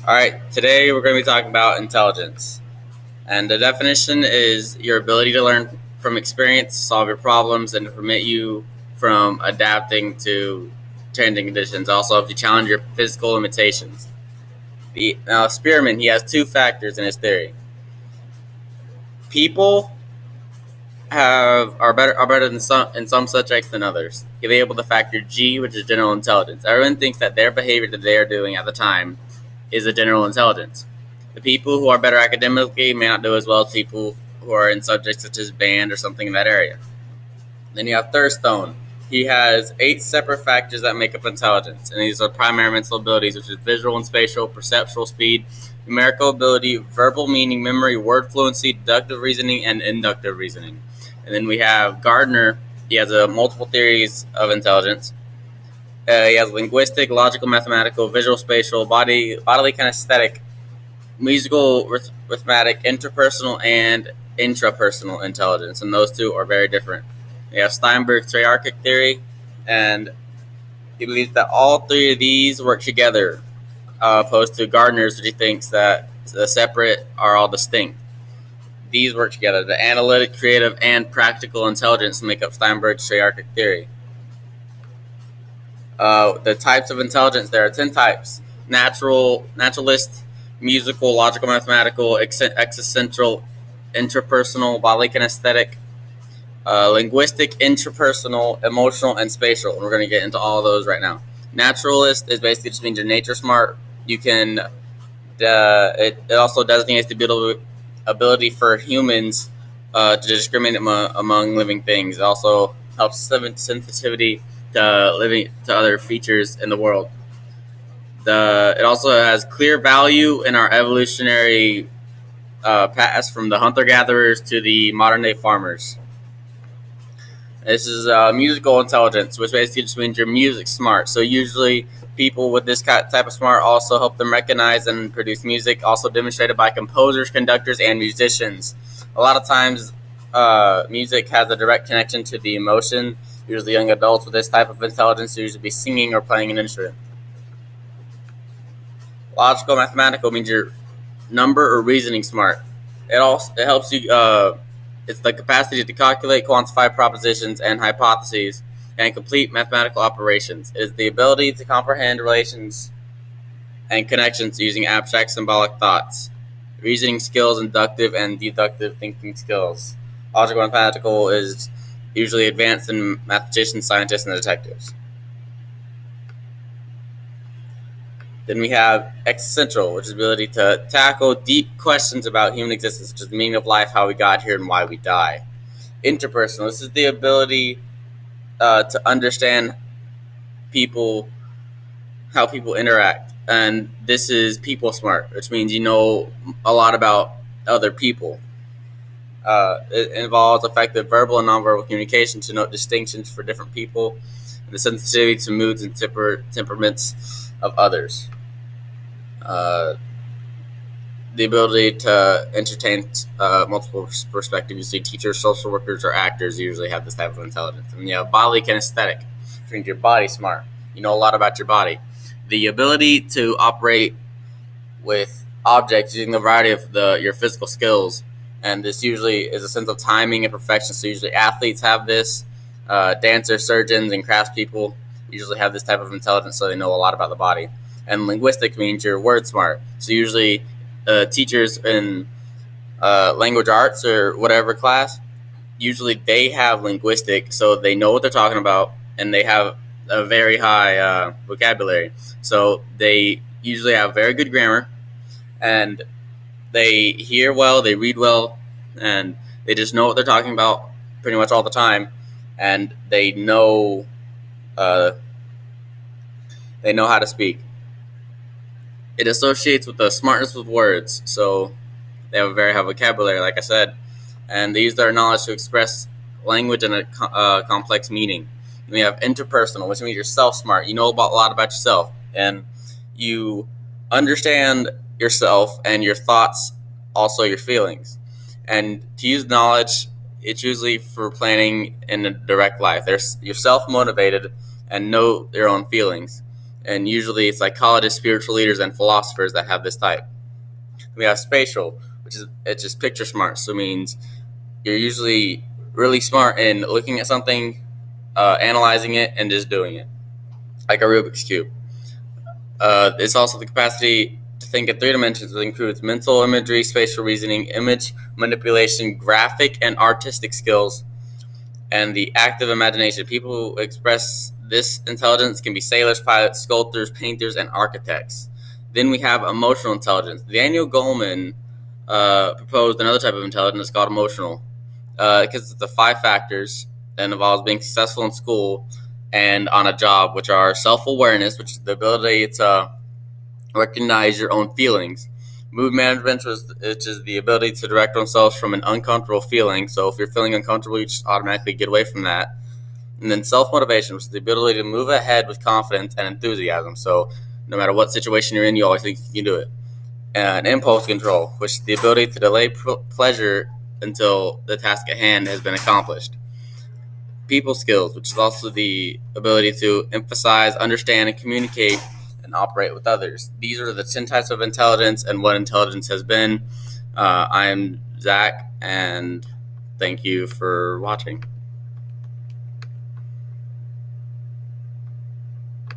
All right, today we're going to be talking about intelligence. And the definition is your ability to learn from experience, solve your problems, and to permit you from adapting to changing conditions. Also, if you challenge your physical limitations. Now, Spearman, he has two factors in his theory. People are better than some in some subjects than others. He's able to factor G, which is general intelligence. Everyone thinks that their behavior that they are doing at the time is a general intelligence. The people who are better academically may not do as well as people who are in subjects such as band or something in that area. Then you have Thurstone. He has 8 separate factors that make up intelligence, and these are primary mental abilities, which is visual and spatial, perceptual speed, numerical ability, verbal meaning, memory, word fluency, deductive reasoning, and inductive reasoning. And then we have Gardner. He has multiple theories of intelligence. He has linguistic, logical, mathematical, visual, spatial, bodily kinesthetic, musical, arithmetic, interpersonal, and intrapersonal intelligence, and those two are very different. We have Steinberg's triarchic theory, and he believes that all three of these work together, opposed to Gardner's, which he thinks that the separate are all distinct. These work together. The analytic, creative, and practical intelligence make up Steinberg's triarchic theory. The types of intelligence, there are 10 types: naturalist, musical, logical, mathematical, existential, interpersonal, bodily kinesthetic, linguistic, interpersonal, emotional, and spatial. And we're going to get into all of those right now. Naturalist is basically just means you're nature smart. You can. It also designates the ability for humans to discriminate among living things. It also helps sensitivity to living to other features in the world. It also has clear value in our evolutionary past, from the hunter gatherers to the modern day farmers. This is musical intelligence, which basically just means you're music smart. So usually people with this type of smart also help them recognize and produce music, also demonstrated by composers, conductors, and musicians. A lot of times, music has a direct connection to the emotion. Usually young adults with this type of intelligence usually be singing or playing an instrument. Logical mathematical means you're number or reasoning smart. It helps you. It's the capacity to calculate, quantify propositions and hypotheses, and complete mathematical operations. It is the ability to comprehend relations and connections using abstract symbolic thoughts. Reasoning skills, inductive and deductive thinking skills. Logical mathematical is usually advanced in mathematicians, scientists, and detectives. Then we have existential, which is the ability to tackle deep questions about human existence, such as the meaning of life, how we got here, and why we die. Interpersonal, this is the ability to understand people, how people interact. And this is people smart, which means you know a lot about other people. It involves effective verbal and nonverbal communication to note distinctions for different people, and the sensitivity to moods and temperaments of others. Uh, the ability to entertain multiple perspectives. You see, teachers, social workers, or actors usually have this type of intelligence. And you have bodily kinesthetic, which means your body smart. You know a lot about your body. The ability to operate with objects using the variety of your physical skills, and this usually is a sense of timing and perfection. So usually athletes have this. Dancers, surgeons, and craftspeople usually have this type of intelligence, so they know a lot about the body. And linguistic means you're word smart. So usually teachers in language arts or whatever class, usually they have linguistic, so they know what they're talking about, and they have a very high vocabulary. So they usually have very good grammar, and they hear well, they read well, and they just know what they're talking about pretty much all the time, and uh, they know how to speak. It associates with the smartness with words, so they have a very high vocabulary, like I said, and they use their knowledge to express language and a complex meaning. And we have interpersonal, which means you're self-smart. You know a lot about yourself, and you understand yourself and your thoughts, also your feelings. And to use knowledge, it's usually for planning in a direct life. You're self-motivated and know your own feelings. And usually it's psychologists, spiritual leaders, and philosophers that have this type. We have spatial, which is it's just picture smart. So it means you're usually really smart in looking at something, analyzing it, and just doing it, like a Rubik's Cube. It's also the capacity to think in three dimensions, that includes mental imagery, spatial reasoning, image manipulation, graphic and artistic skills, and the active imagination. People who express this intelligence can be sailors, pilots, sculptors, painters, and architects. Then we have emotional intelligence. Daniel Goleman proposed another type of intelligence called emotional, because it's the 5 factors and involves being successful in school and on a job, which are self-awareness, which is the ability to recognize your own feelings. Mood management, which is the ability to direct oneself from an uncomfortable feeling. So if you're feeling uncomfortable, you just automatically get away from that. And then self-motivation, which is the ability to move ahead with confidence and enthusiasm. So no matter what situation you're in, you always think you can do it. And impulse control, which is the ability to delay pleasure until the task at hand has been accomplished. People skills, which is also the ability to emphasize, understand, and communicate and operate with others. These are the 10 types of intelligence and what intelligence has been. I am Zach, and thank you for watching.